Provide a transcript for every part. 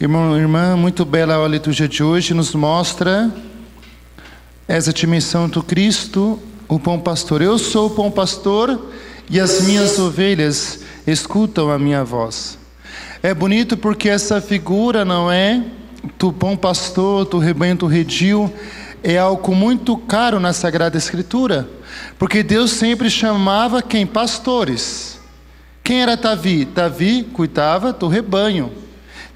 Irmão e irmã, muito bela a liturgia de hoje, nos mostra essa dimensão do Cristo, o bom pastor. Eu sou o bom pastor e as minhas ovelhas escutam a minha voz. É bonito porque essa figura não é do bom pastor, do rebanho do redil, é algo muito caro na Sagrada Escritura, porque Deus sempre chamava quem? Pastores. Quem era Davi? Davi cuidava do rebanho.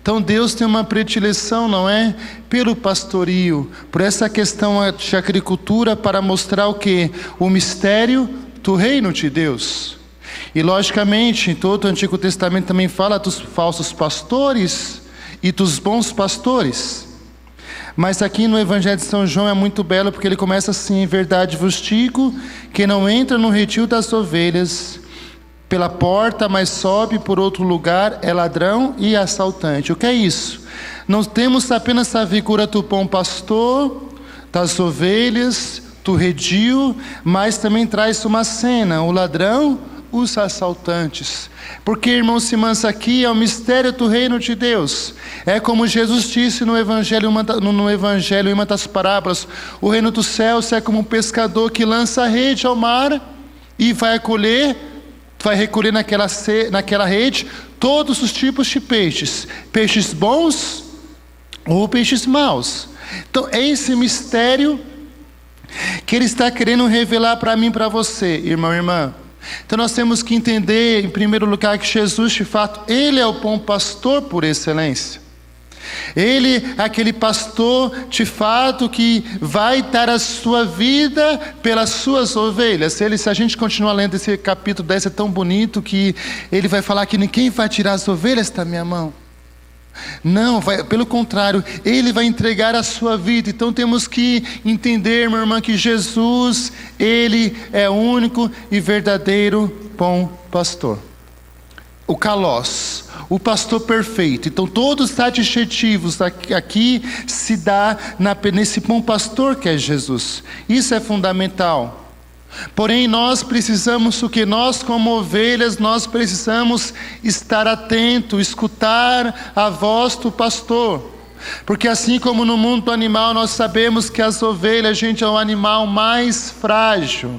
Então Deus tem uma predileção, não é? Pelo pastorio, por essa questão de agricultura, para mostrar o que? O mistério do reino de Deus. E logicamente, em todo o Antigo Testamento também fala dos falsos pastores e dos bons pastores. Mas aqui no Evangelho de São João é muito belo, porque ele começa assim: em verdade vos digo, que não entra no redil das ovelhas pela porta, mas sobe por outro lugar, é ladrão e assaltante. O que é isso? Não temos apenas a figura do bom pastor, das ovelhas, do redil, mas também traz uma cena: o ladrão, os assaltantes. Porque, irmãos e irmãs, aqui é o mistério do reino de Deus. É como Jesus disse no Evangelho, em uma das parábolas: o reino dos céus é como um pescador que lança a rede ao mar e vai recolher naquela rede todos os tipos de peixes. Peixes bons ou peixes maus. Então é esse mistério que Ele está querendo revelar para mim e para você, irmão e irmã. Então nós temos que entender, em primeiro lugar, que Jesus, de fato, Ele é o bom pastor por excelência. Ele é aquele pastor, de fato, que vai dar a sua vida pelas suas ovelhas. Se a gente continuar lendo esse capítulo 10, é tão bonito que ele vai falar que ninguém vai tirar as ovelhas da minha mão. Não, pelo contrário, Ele vai entregar a sua vida. Então temos que entender, minha irmã, que Jesus, Ele é o único e verdadeiro bom pastor. O Kalos, o pastor perfeito. Então todos os adjetivos aqui se dá nesse bom pastor que é Jesus. Isso é fundamental. Porém nós precisamos o que? Nós como ovelhas, nós precisamos estar atento, escutar a voz do pastor. Porque assim como no mundo animal nós sabemos que as ovelhas, gente, é o animal mais frágil.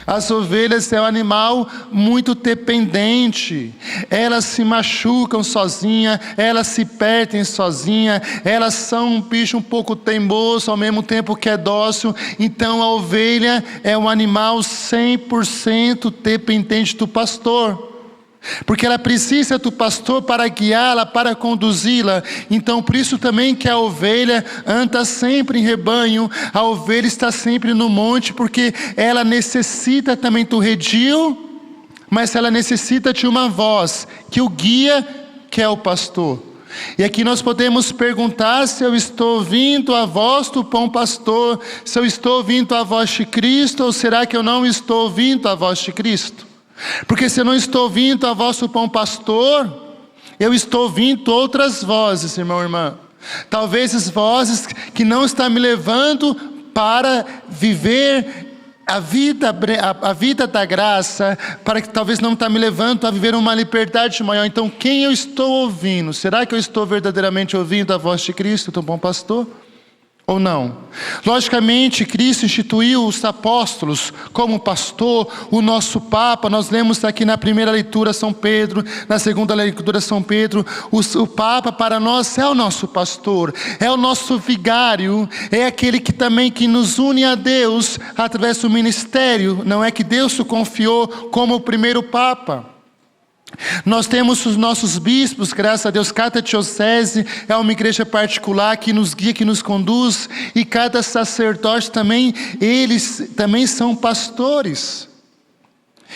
As ovelhas é um animal muito dependente. Elas se machucam sozinhas, elas se perdem sozinhas, elas são um bicho um pouco teimoso, ao mesmo tempo que é dócil. Então a ovelha é um animal 100% dependente do pastor. Porque ela precisa do pastor para guiá-la, para conduzi-la. Então por isso também que a ovelha anda sempre em rebanho, a ovelha está sempre no monte, porque ela necessita também do redil, mas ela necessita de uma voz que o guia, que é o pastor. E aqui nós podemos perguntar se eu estou ouvindo a voz do bom pastor, se eu estou ouvindo a voz de Cristo, ou será que eu não estou ouvindo a voz de Cristo? Porque se eu não estou ouvindo a voz do bom pastor, eu estou ouvindo outras vozes, irmão e irmã. Talvez as vozes que não estão me levando para viver a vida da graça, para que talvez não está me levando a viver uma liberdade maior. Então quem eu estou ouvindo? Será que eu estou verdadeiramente ouvindo a voz de Cristo, do bom pastor? Ou não? Logicamente Cristo instituiu os apóstolos como pastor, o nosso Papa. Nós lemos aqui na primeira leitura São Pedro, na segunda leitura São Pedro, o Papa para nós é o nosso pastor, é o nosso vigário, é aquele que também que nos une a Deus através do ministério. Não é que Deus o confiou como o primeiro Papa. Nós temos os nossos bispos, graças a Deus. Cada diocese é uma igreja particular que nos guia, que nos conduz. E cada sacerdote também, eles também são pastores.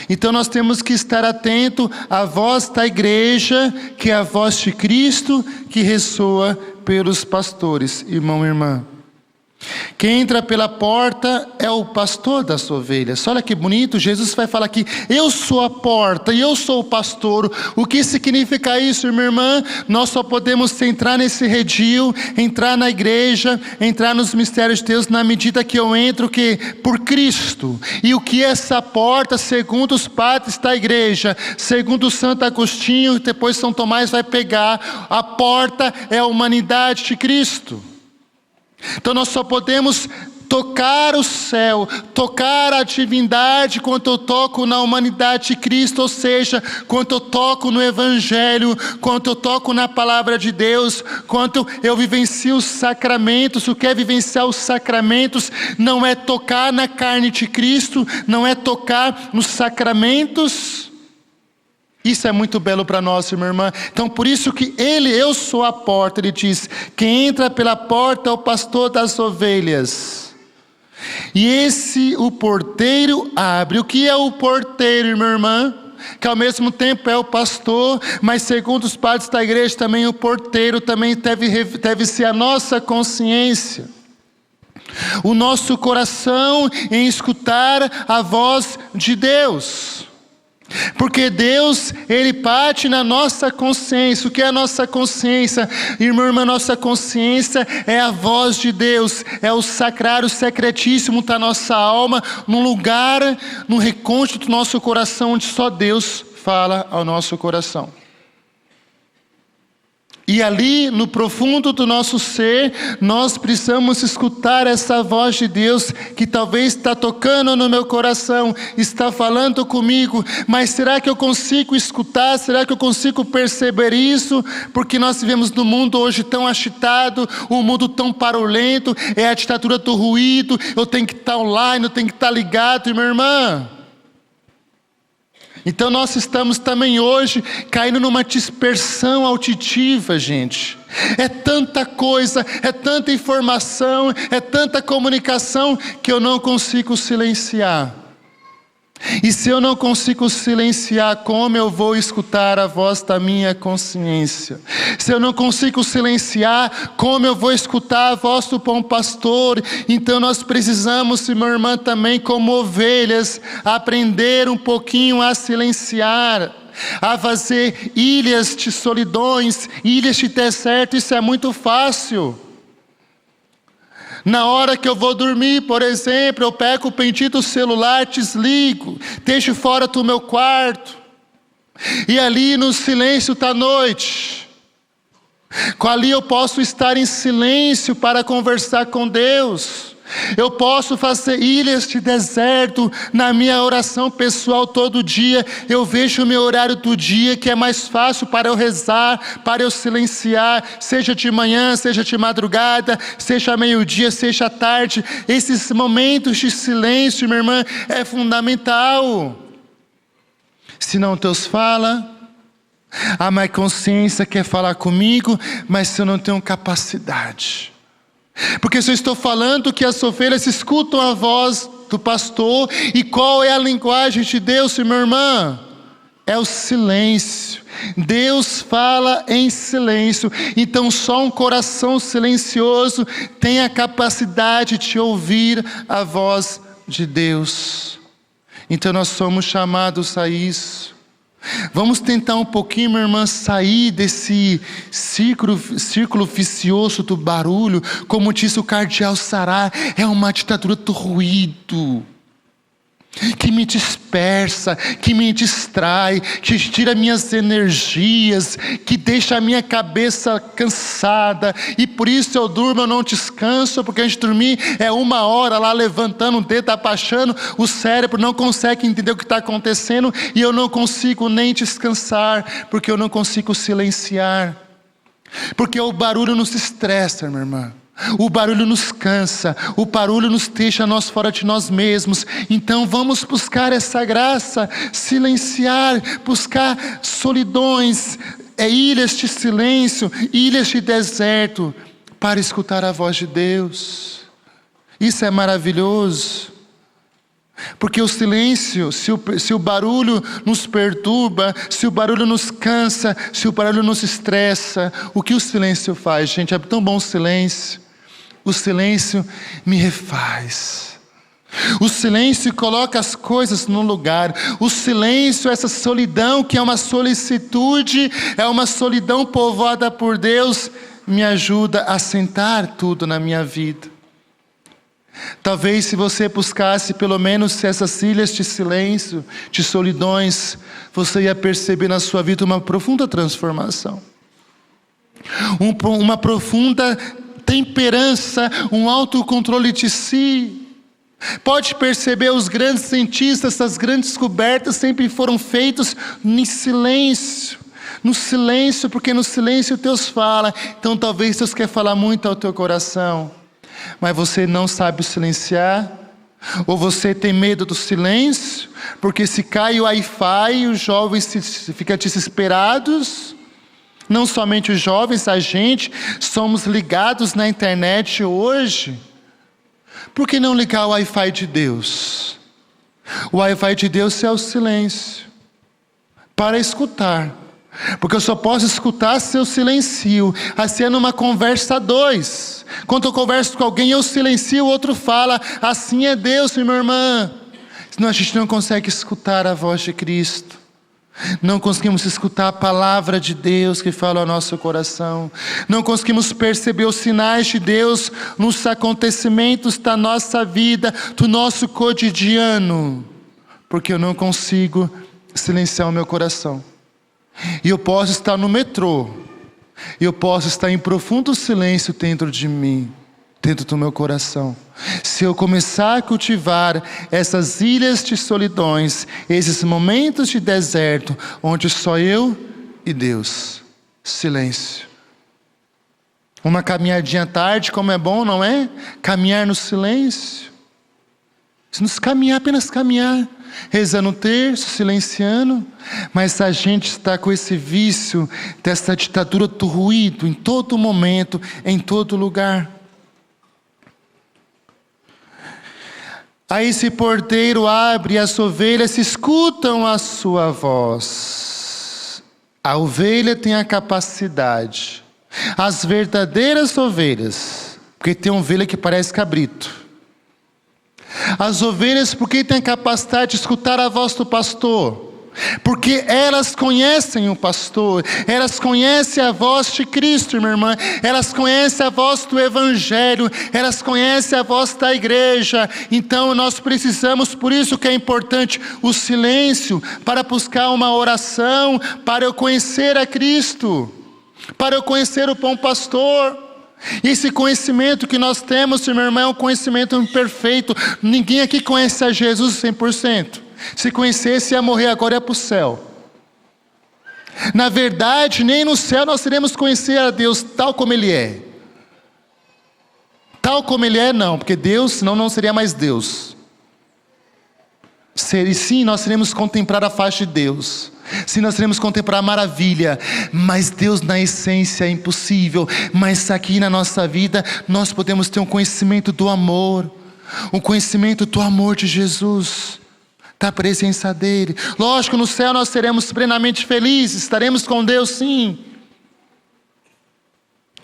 Então nós temos que estar atento à voz da igreja, que é a voz de Cristo, que ressoa pelos pastores, irmão e irmã. Quem entra pela porta é o pastor das ovelhas. Olha que bonito, Jesus vai falar aqui, eu sou a porta e eu sou o pastor. O que significa isso, minha irmã? Nós só podemos entrar nesse redil, entrar na igreja, entrar nos mistérios de Deus na medida que eu entro por Cristo. E o que é essa porta, segundo os padres da igreja, segundo Santo Agostinho, depois São Tomás vai pegar, a porta é a humanidade de Cristo. Então nós só podemos tocar o céu, tocar a divindade quando eu toco na humanidade de Cristo, ou seja, quando eu toco no Evangelho, quando eu toco na Palavra de Deus, quando eu vivencio os sacramentos. O que é vivenciar os sacramentos? Não é tocar na carne de Cristo, não é tocar nos sacramentos. Isso é muito belo para nós, minha irmã. Então por isso que eu sou a porta, ele diz, quem entra pela porta é o pastor das ovelhas. E o porteiro abre. O que é o porteiro, minha irmã? Que ao mesmo tempo é o pastor, mas segundo os padres da igreja também o porteiro também deve ser a nossa consciência. O nosso coração em escutar a voz de Deus. Porque Deus, Ele bate na nossa consciência. O que é a nossa consciência? Irmã, nossa consciência é a voz de Deus, é o sacrário secretíssimo da nossa alma, num lugar, no recôndito do nosso coração, onde só Deus fala ao nosso coração. E ali, no profundo do nosso ser, nós precisamos escutar essa voz de Deus, que talvez está tocando no meu coração, está falando comigo, mas será que eu consigo escutar? Será que eu consigo perceber isso? Porque nós vivemos num mundo hoje tão agitado, um mundo tão barulhento, é a ditadura do ruído, eu tenho que estar online, eu tenho que estar ligado, minha irmã. Então nós estamos também hoje caindo numa dispersão auditiva, gente. É tanta coisa, é tanta informação, é tanta comunicação que eu não consigo silenciar. E se eu não consigo silenciar, como eu vou escutar a voz da minha consciência? Se eu não consigo silenciar, como eu vou escutar a voz do bom pastor? Então nós precisamos, minha irmã, também como ovelhas, aprender um pouquinho a silenciar, a fazer ilhas de solidões, ilhas de deserto. Isso é muito fácil. Na hora que eu vou dormir, por exemplo, eu pego o bendito celular, desligo, deixo fora do meu quarto. E ali no silêncio da noite, ali eu posso estar em silêncio para conversar com Deus. Eu posso fazer ilhas de deserto na minha oração pessoal todo dia. Eu vejo o meu horário do dia, que é mais fácil para eu rezar, para eu silenciar, seja de manhã, seja de madrugada, seja meio-dia, seja tarde. Esses momentos de silêncio, minha irmã, é fundamental. Senão Deus fala, a minha consciência quer falar comigo, mas se eu não tenho capacidade. Porque se eu estou falando que as ovelhas escutam a voz do pastor, e qual é a linguagem de Deus, minha irmã? É o silêncio. Deus fala em silêncio. Então só um coração silencioso tem a capacidade de ouvir a voz de Deus. Então nós somos chamados a isso. Vamos tentar um pouquinho, minha irmã, sair desse círculo vicioso do barulho. Como disse o cardeal Sará, é uma ditadura do ruído, que me dispersa, que me distrai, que tira minhas energias, que deixa a minha cabeça cansada, e por isso eu durmo, eu não descanso, porque a gente dormir é 1 hora lá levantando o dedo, abaixando, o cérebro não consegue entender o que está acontecendo, e eu não consigo nem descansar, porque eu não consigo silenciar, porque o barulho nos estressa, minha irmã. O barulho nos cansa, o barulho nos deixa nós fora de nós mesmos. Então vamos buscar essa graça, silenciar, buscar solidões, ilhas de silêncio, ilhas de deserto, para escutar a voz de Deus. Isso é maravilhoso. Porque o silêncio, se o barulho nos perturba, se o barulho nos cansa, se o barulho nos estressa, o que o silêncio faz, gente? É tão bom o silêncio. O silêncio me refaz. O silêncio coloca as coisas no lugar. O silêncio, essa solidão que é uma solicitude, é uma solidão povoada por Deus, me ajuda a assentar tudo na minha vida. Talvez se você buscasse pelo menos essas ilhas de silêncio, de solidões, você ia perceber na sua vida uma profunda transformação. Uma profunda temperança, um autocontrole de si. Pode perceber, os grandes cientistas, essas grandes descobertas sempre foram feitos em silêncio. No silêncio, porque no silêncio Deus fala. Então talvez Deus quer falar muito ao teu coração, mas você não sabe silenciar, ou você tem medo do silêncio, porque se cai o Wi-Fi, os jovens ficam desesperados. Não somente os jovens, a gente, somos ligados na internet hoje. Por que não ligar o Wi-Fi de Deus? O Wi-Fi de Deus é o silêncio, para escutar. Porque eu só posso escutar se eu silencio. Assim é numa conversa a dois. Quando eu converso com alguém, eu silencio, o outro fala. Assim é Deus, minha irmã. Senão a gente não consegue escutar a voz de Cristo. Não conseguimos escutar a palavra de Deus que fala ao nosso coração. Não conseguimos perceber os sinais de Deus nos acontecimentos da nossa vida, do nosso cotidiano. Porque eu não consigo silenciar o meu coração. E eu posso estar no metrô, e eu posso estar em profundo silêncio dentro de mim, dentro do meu coração. Se eu começar a cultivar essas ilhas de solidões, esses momentos de deserto, onde só eu e Deus, silêncio. Uma caminhadinha à tarde, como é bom, não é? Caminhar no silêncio. Se nos caminhar, apenas caminhar, rezando o terço, silenciando. Mas a gente está com esse vício dessa ditadura do ruído em todo momento, em todo lugar. Aí esse porteiro abre e as ovelhas escutam a sua voz. A ovelha tem a capacidade. As verdadeiras ovelhas, porque tem ovelha que parece cabrito. As ovelhas, porque têm a capacidade de escutar a voz do pastor, porque elas conhecem o pastor, elas conhecem a voz de Cristo, minha irmã, elas conhecem a voz do Evangelho, elas conhecem a voz da igreja. Então nós precisamos, por isso que é importante o silêncio, para buscar uma oração, para eu conhecer a Cristo, para eu conhecer o bom pastor. Esse conhecimento que nós temos, meu irmão, é um conhecimento imperfeito. Ninguém aqui conhece a Jesus 100%. Se conhecesse, ia morrer agora, ia para o céu. Na verdade, nem no céu nós iremos conhecer a Deus tal como Ele é. Tal como Ele é, não, porque Deus, senão não seria mais Deus. E sim, nós iremos contemplar a face de Deus. Sim, nós iremos contemplar a maravilha. Mas Deus na essência é impossível. Mas aqui na nossa vida nós podemos ter um conhecimento do amor. Um conhecimento do amor de Jesus, da presença dEle. Lógico, no céu nós seremos plenamente felizes. Estaremos com Deus, sim.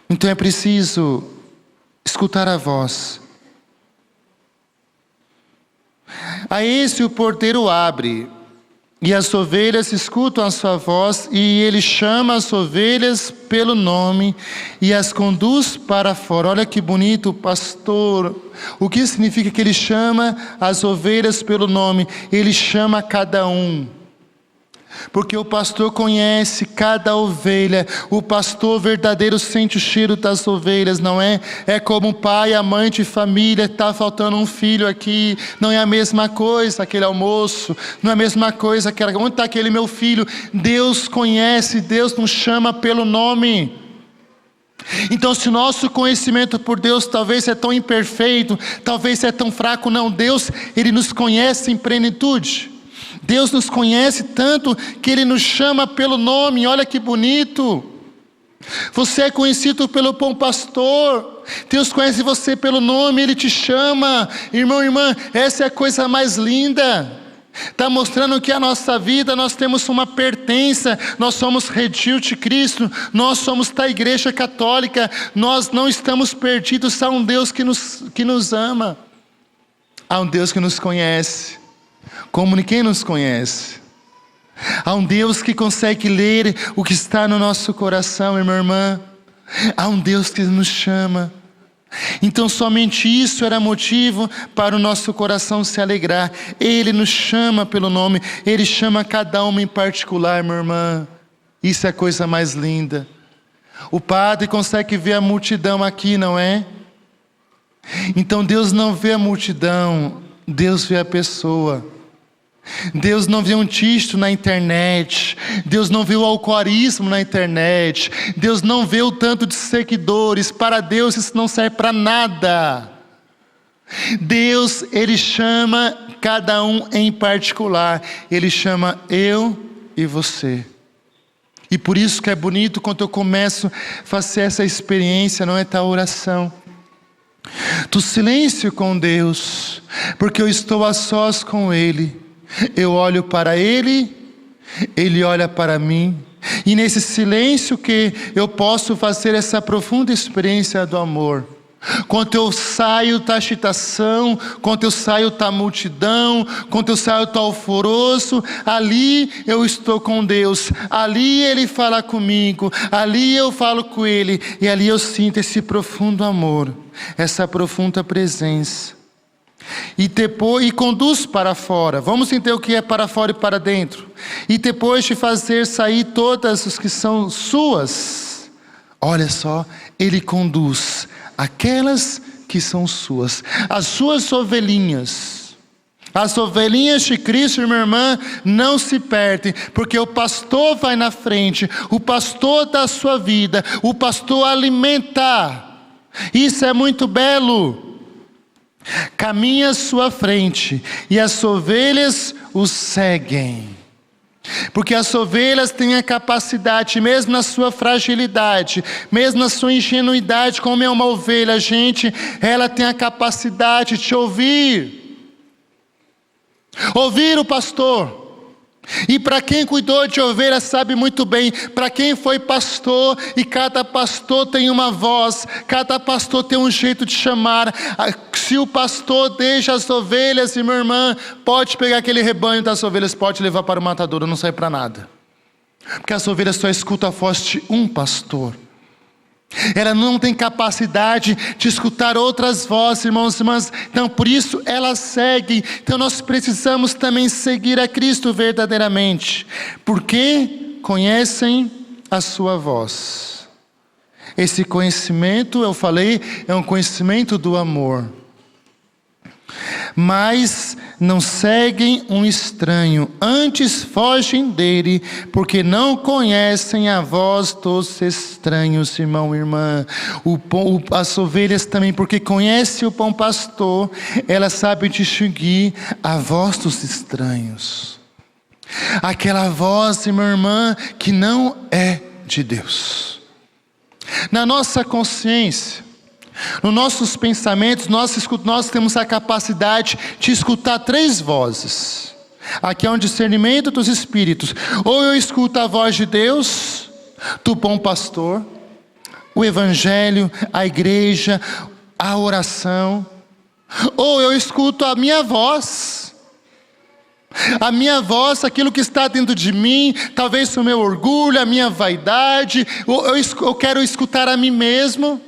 Então é preciso escutar a voz. A esse o porteiro abre, e as ovelhas escutam a sua voz, e ele chama as ovelhas pelo nome, e as conduz para fora. Olha que bonito o pastor. O que significa que ele chama as ovelhas pelo nome? Ele chama cada um. Porque o pastor conhece cada ovelha. O pastor verdadeiro sente o cheiro das ovelhas, não é? É como o pai, a mãe de família, está faltando um filho aqui. Não é a mesma coisa aquele almoço. Não é a mesma coisa aquela. Onde está aquele meu filho? Deus conhece, Deus nos chama pelo nome. Então, se o nosso conhecimento por Deus talvez é tão imperfeito, talvez é tão fraco, não. Deus, Ele nos conhece em plenitude. Deus nos conhece tanto que Ele nos chama pelo nome. Olha que bonito. Você é conhecido pelo bom pastor. Deus conhece você pelo nome, Ele te chama. Irmão, irmã, essa é a coisa mais linda. Está mostrando que a nossa vida, nós temos uma pertença, nós somos redil de Cristo, nós somos da Igreja Católica, nós não estamos perdidos, há um Deus que nos ama, há um Deus que nos conhece, como ninguém nos conhece, há um Deus que consegue ler o que está no nosso coração, minha irmã, há um Deus que nos chama. Então somente isso era motivo para o nosso coração se alegrar. Ele nos chama pelo nome, Ele chama cada uma em particular, minha irmã. Isso é a coisa mais linda. O padre consegue ver a multidão aqui, não é? Então Deus não vê a multidão, Deus vê a pessoa. Deus não vê um título na internet, Deus não vê o alcoolismo na internet, Deus não vê o tanto de seguidores. Para Deus isso não serve para nada. Deus, Ele chama cada um em particular, Ele chama eu e você. E por isso que é bonito quando eu começo a fazer essa experiência, não é, tal oração do silêncio com Deus, porque eu estou a sós com Ele. Eu olho para Ele, Ele olha para mim, e nesse silêncio que eu posso fazer essa profunda experiência do amor. Quando eu saio da agitação, quando eu saio da multidão, quando eu saio do alvoroço, ali eu estou com Deus, ali Ele fala comigo, ali eu falo com Ele, e ali eu sinto esse profundo amor, essa profunda presença. E depois, e conduz para fora. Vamos entender o que é para fora e para dentro. E depois de fazer sair todas as que são suas, olha só, Ele conduz aquelas que são suas, as suas ovelhinhas. As ovelhinhas de Cristo, minha irmã, não se perdem, porque o pastor vai na frente, o pastor da sua vida, o pastor alimenta. Isso é muito belo. Caminha à sua frente e as ovelhas o seguem, porque as ovelhas têm a capacidade, mesmo na sua fragilidade, mesmo na sua ingenuidade, como é uma ovelha, gente, ela tem a capacidade de ouvir o pastor. E para quem cuidou de ovelha sabe muito bem, para quem foi pastor, e cada pastor tem uma voz, cada pastor tem um jeito de chamar. Se o pastor deixa as ovelhas, e minha irmã, pode pegar aquele rebanho das ovelhas, pode levar para o matadouro, não sai para nada, porque as ovelhas só escutam a voz de um pastor. Ela não tem capacidade de escutar outras vozes, irmãos e irmãs. Então por isso ela segue. Então nós precisamos também seguir a Cristo verdadeiramente, porque conhecem a sua voz. Esse conhecimento, eu falei, é um conhecimento do amor. Mas não seguem um estranho, antes fogem dele, porque não conhecem a voz dos estranhos, irmão e irmã. As ovelhas também, porque conhecem o bom pastor, elas sabem distinguir a voz dos estranhos. Aquela voz, irmã e irmã, que não é de Deus. Na nossa consciência, nos nossos pensamentos, nós temos a capacidade de escutar 3 vozes. Aqui é um discernimento dos espíritos. Ou eu escuto a voz de Deus, do bom pastor, o evangelho, a igreja, a oração. Ou eu escuto a minha voz. A minha voz, aquilo que está dentro de mim, talvez o meu orgulho, a minha vaidade. Eu quero escutar a mim mesmo.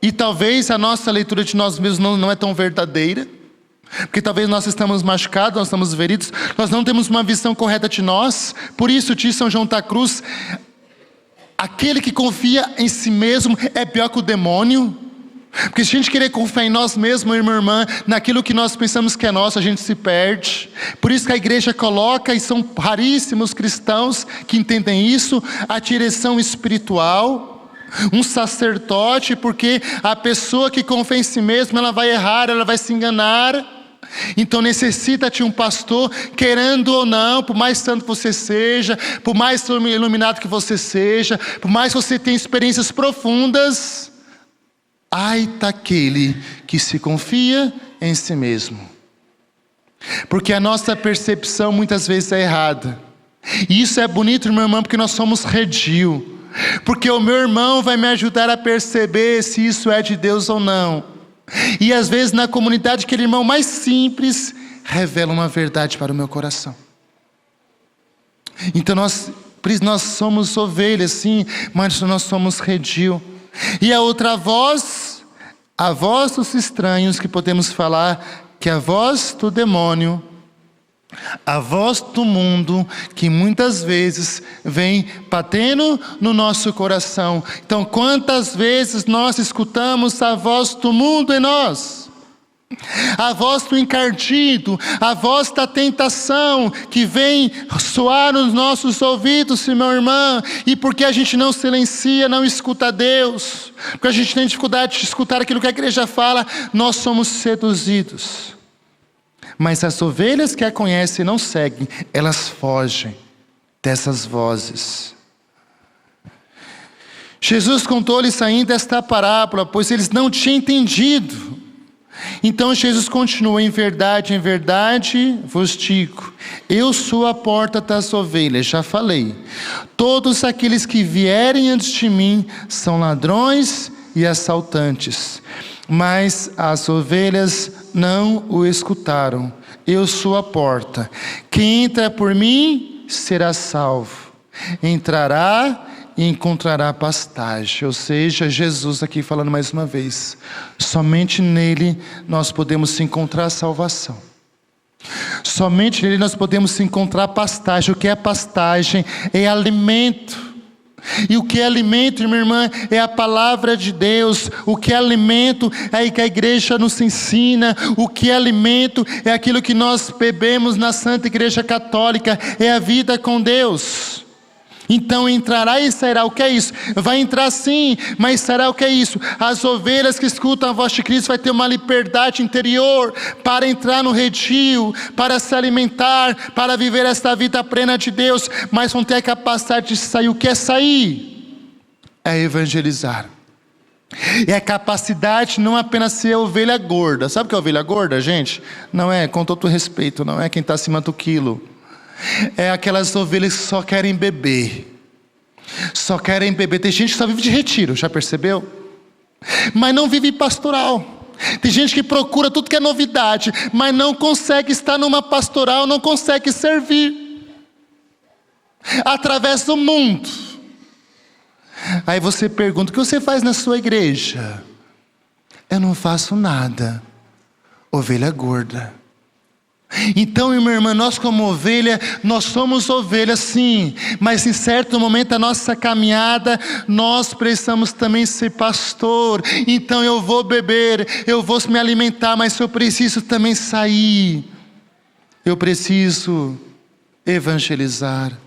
E talvez a nossa leitura de nós mesmos não é tão verdadeira, porque talvez nós estamos machucados, nós estamos feridos, nós não temos uma visão correta de nós. Por isso diz São João da Cruz, aquele que confia em si mesmo é pior que o demônio. Porque se a gente querer confiar em nós mesmos, irmã e irmã, naquilo que nós pensamos que é nosso, a gente se perde. Por isso que a igreja coloca, e são raríssimos cristãos que entendem isso, a direção espiritual, um sacerdote, porque a pessoa que confia em si mesma, ela vai errar, ela vai se enganar. Então necessita de um pastor, querendo ou não, por mais santo que você seja, por mais iluminado que você seja, por mais que você tenha experiências profundas, ai daquele que se confia em si mesmo. Porque a nossa percepção muitas vezes é errada. E isso é bonito, meu irmão, porque nós somos redil. Porque o meu irmão vai me ajudar a perceber se isso é de Deus ou não. E às vezes na comunidade, aquele irmão mais simples revela uma verdade para o meu coração. Então nós somos ovelhas, sim, mas nós somos redil. E a outra voz, a voz dos estranhos, que podemos falar que é a voz do demônio, a voz do mundo, que muitas vezes vem batendo no nosso coração. Então, quantas vezes nós escutamos a voz do mundo em nós? A voz do encardido, a voz da tentação, que vem soar nos nossos ouvidos, meu irmão. E porque a gente não silencia, não escuta Deus, porque a gente tem dificuldade de escutar aquilo que a igreja fala, nós somos seduzidos. Mas as ovelhas que a conhecem e não seguem, elas fogem dessas vozes. Jesus contou-lhes ainda esta parábola, pois eles não tinham entendido. Então Jesus continua: em verdade vos digo, eu sou a porta das ovelhas. Já falei, todos aqueles que vierem antes de mim são ladrões e assaltantes, mas as ovelhas não o escutaram. Eu sou a porta, quem entra por mim será salvo, entrará e encontrará pastagem. Ou seja, Jesus aqui falando mais uma vez, somente nele nós podemos encontrar salvação. Somente nele nós podemos encontrar pastagem. O que é pastagem? É alimento. E o que é alimento, minha irmã, é a palavra de Deus. O que é alimento é o que a igreja nos ensina. O que é alimento é aquilo que nós bebemos na Santa Igreja Católica. É a vida com Deus. Então entrará e sairá. O que é isso? Vai entrar sim, mas será o que é isso? As ovelhas que escutam a voz de Cristo vai ter uma liberdade interior para entrar no redil, para se alimentar, para viver esta vida plena de Deus, mas vão ter a capacidade de sair. O que é sair? É evangelizar. É a capacidade não apenas ser ovelha gorda. Sabe o que é ovelha gorda, gente? Não é, com todo respeito, não é quem está acima do quilo. É aquelas ovelhas que só querem beber. Só querem beber. Tem gente que só vive de retiro, já percebeu? Mas não vive pastoral. Tem gente que procura tudo que é novidade, mas não consegue estar numa pastoral, não consegue servir através do mundo. Aí você pergunta: o que você faz na sua igreja? Eu não faço nada. Ovelha gorda. Então, minha irmã, nós como ovelha, nós somos ovelhas sim, mas em certo momento da nossa caminhada, nós precisamos também ser pastor. Então eu vou beber, eu vou me alimentar, mas eu preciso também sair. Eu preciso evangelizar.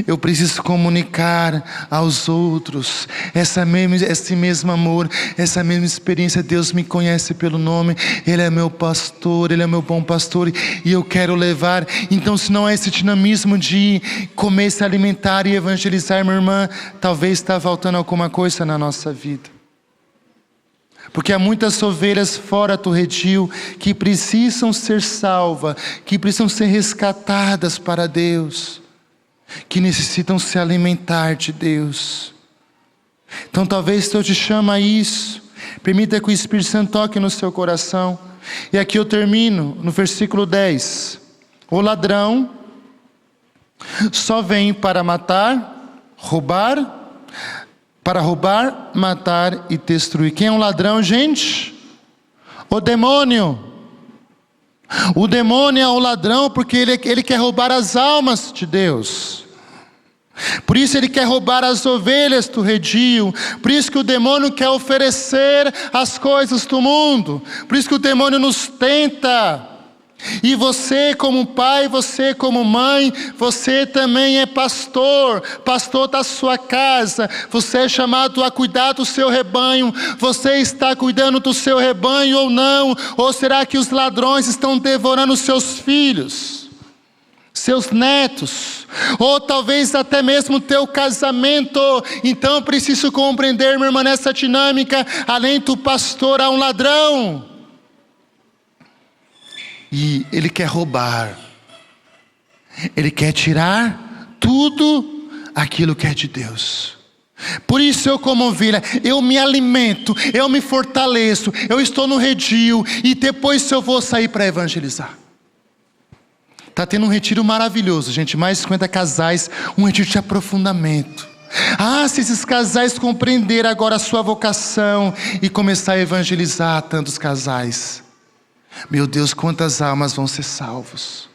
Eu preciso comunicar aos outros esse mesmo amor, essa mesma experiência. Deus me conhece pelo nome, Ele é meu pastor, Ele é meu bom pastor, e eu quero levar. Então, se não é esse dinamismo de comer, se alimentar e evangelizar, minha irmã, talvez está faltando alguma coisa na nossa vida. Porque há muitas ovelhas fora do redil que precisam ser salvas, que precisam ser resgatadas para Deus, que necessitam se alimentar de Deus. Então talvez Deus te chama a isso. Permita que o Espírito Santo toque no seu coração. E aqui eu termino no versículo 10. O ladrão só vem para matar, roubar, matar e destruir. Quem é um ladrão, gente? O demônio. O demônio é um ladrão porque ele quer roubar as almas de Deus. Por isso ele quer roubar as ovelhas do redil. Por isso que o demônio quer oferecer as coisas do mundo. Por isso que o demônio nos tenta. E você como pai, você como mãe, você também é pastor da sua casa. Você é chamado a cuidar do seu rebanho. Você está cuidando do seu rebanho ou não? Ou será que os ladrões estão devorando seus filhos, seus netos, ou talvez até mesmo o teu casamento? Então eu preciso compreender, minha irmã, nessa dinâmica. Além do pastor, há um ladrão. E ele quer roubar. Ele quer tirar tudo aquilo que é de Deus. Por isso eu, como ovelha, eu me alimento, eu me fortaleço, eu estou no redil, e depois eu vou sair para evangelizar. Está tendo um retiro maravilhoso, gente, mais de 50 casais, um retiro de aprofundamento. Se esses casais compreenderem agora a sua vocação e começar a evangelizar tantos casais, meu Deus, quantas almas vão ser salvos,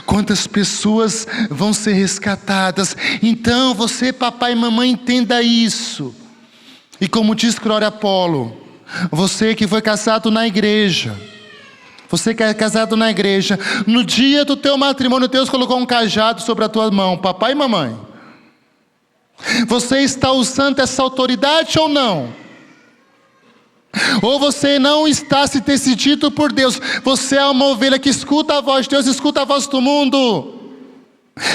quantas pessoas vão ser resgatadas. Então você, papai e mamãe, entenda isso. E como diz Glória Apolo, você que foi casado na igreja, você que é casado na igreja, no dia do teu matrimônio, Deus colocou um cajado sobre a tua mão, papai e mamãe. Você está usando essa autoridade ou não? Ou você não está se decidindo por Deus? Você é uma ovelha que escuta a voz de Deus, escuta a voz do mundo,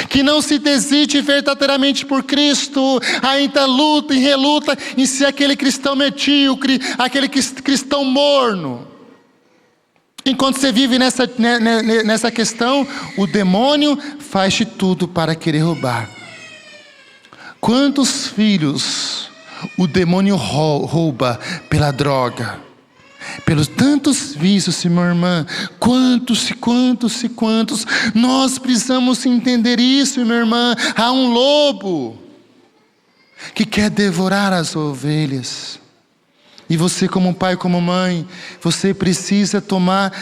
que não se decide verdadeiramente por Cristo, ainda luta e reluta em ser aquele cristão medíocre, aquele cristão morno. Enquanto você vive nessa questão, o demônio faz de tudo para querer roubar. Quantos filhos o demônio rouba pela droga, pelos tantos vícios, minha irmã? Quantos. Nós precisamos entender isso, minha irmã. Há um lobo que quer devorar as ovelhas. E você, como pai, como mãe, você precisa tomar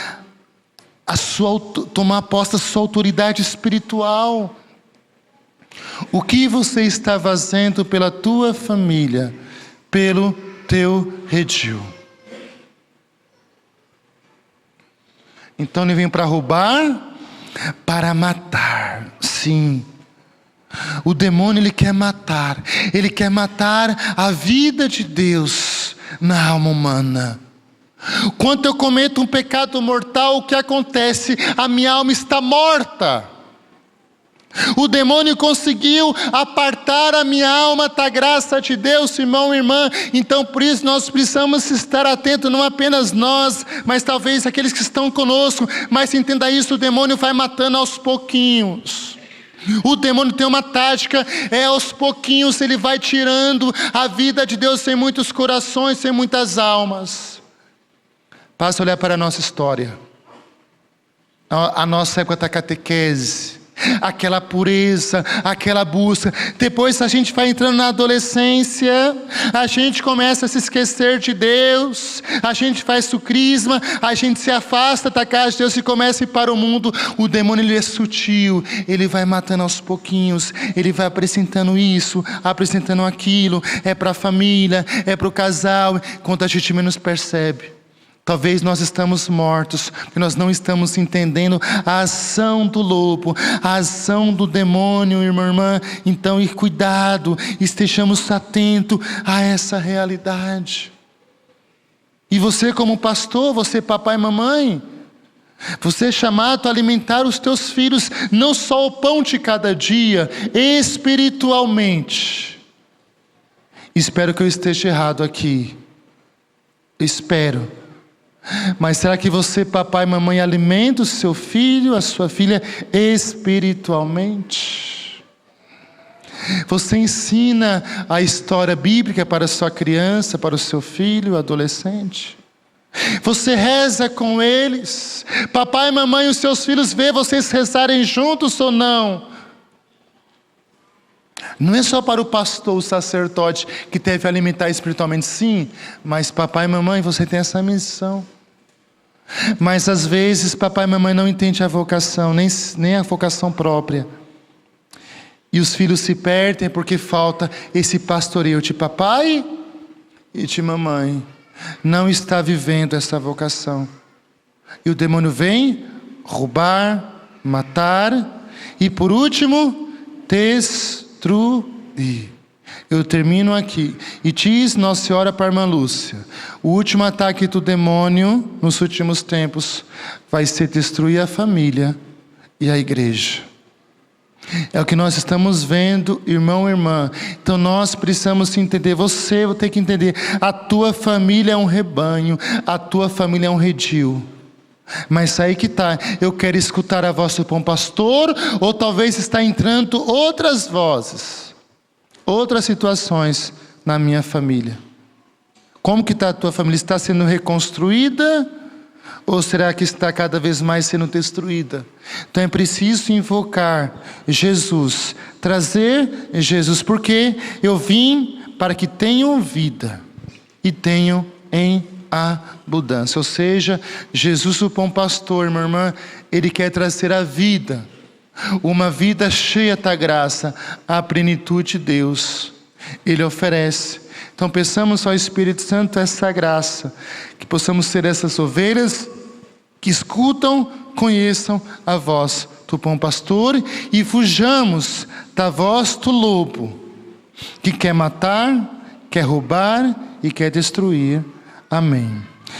posse da sua autoridade espiritual. O que você está fazendo pela tua família, pelo teu redil? Então ele vem para roubar, para matar. Sim. O demônio, ele quer matar a vida de Deus na alma humana. Quando eu cometo um pecado mortal, o que acontece? A minha alma está morta. O demônio conseguiu apartar a minha alma da graça de Deus, irmão e irmã. Então por isso nós precisamos estar atentos, não apenas nós, mas talvez aqueles que estão conosco. Mas entenda isso, o demônio vai matando aos pouquinhos. O demônio tem uma tática, aos pouquinhos ele vai tirando a vida de Deus em muitos corações, em muitas almas. Basta olhar para a nossa história, a nossa época da catequese, aquela pureza, aquela busca. Depois a gente vai entrando na adolescência, a gente começa a se esquecer de Deus, a gente faz o crisma, a gente se afasta da casa de Deus e começa a ir para o mundo. O demônio, ele é sutil, ele vai matando aos pouquinhos, ele vai apresentando isso, apresentando aquilo, é para a família, é para o casal, quando a gente menos percebe. Talvez nós estamos mortos, porque nós não estamos entendendo a ação do lobo, a ação do demônio, irmã, irmã. Então, cuidado, estejamos atentos a essa realidade. E você, como pastor, você, papai e mamãe, você é chamado a alimentar os teus filhos, não só o pão de cada dia, espiritualmente. Espero que eu esteja errado aqui. Espero. Mas será que você, papai e mamãe, alimenta o seu filho, a sua filha, espiritualmente? Você ensina a história bíblica para a sua criança, para o seu filho, adolescente? Você reza com eles? Papai e mamãe, os seus filhos vê vocês rezarem juntos ou não? Não é só para o pastor, o sacerdote, que deve alimentar espiritualmente, sim. Mas papai e mamãe, você tem essa missão. Mas às vezes papai e mamãe não entendem a vocação, nem a vocação própria. E os filhos se perdem porque falta esse pastoreio de papai e de mamãe. Não está vivendo essa vocação. E o demônio vem roubar, matar e por último, destruir. Eu termino aqui. E diz Nossa Senhora para a irmã Lúcia: o último ataque do demônio nos últimos tempos vai ser destruir a família e a igreja. É o que nós estamos vendo, irmão e irmã. Então nós precisamos entender, você vai ter que entender, a tua família é um rebanho, a tua família é um redil. Mas aí que está, eu quero escutar a voz do bom pastor, ou talvez está entrando outras vozes, outras situações na minha família. Como que está a tua família? Está sendo reconstruída? Ou será que está cada vez mais sendo destruída? Então é preciso invocar Jesus, trazer Jesus, porque eu vim para que tenham vida e tenham em abundância. Ou seja, Jesus, o bom pastor, minha irmã, Ele quer trazer a vida, uma vida cheia da graça, a plenitude de Deus. Ele oferece. Então peçamos ao Espírito Santo essa graça, que possamos ser essas ovelhas que escutam, conheçam a voz do bom pastor e fujamos da voz do lobo, que quer matar, quer roubar e quer destruir. Amém.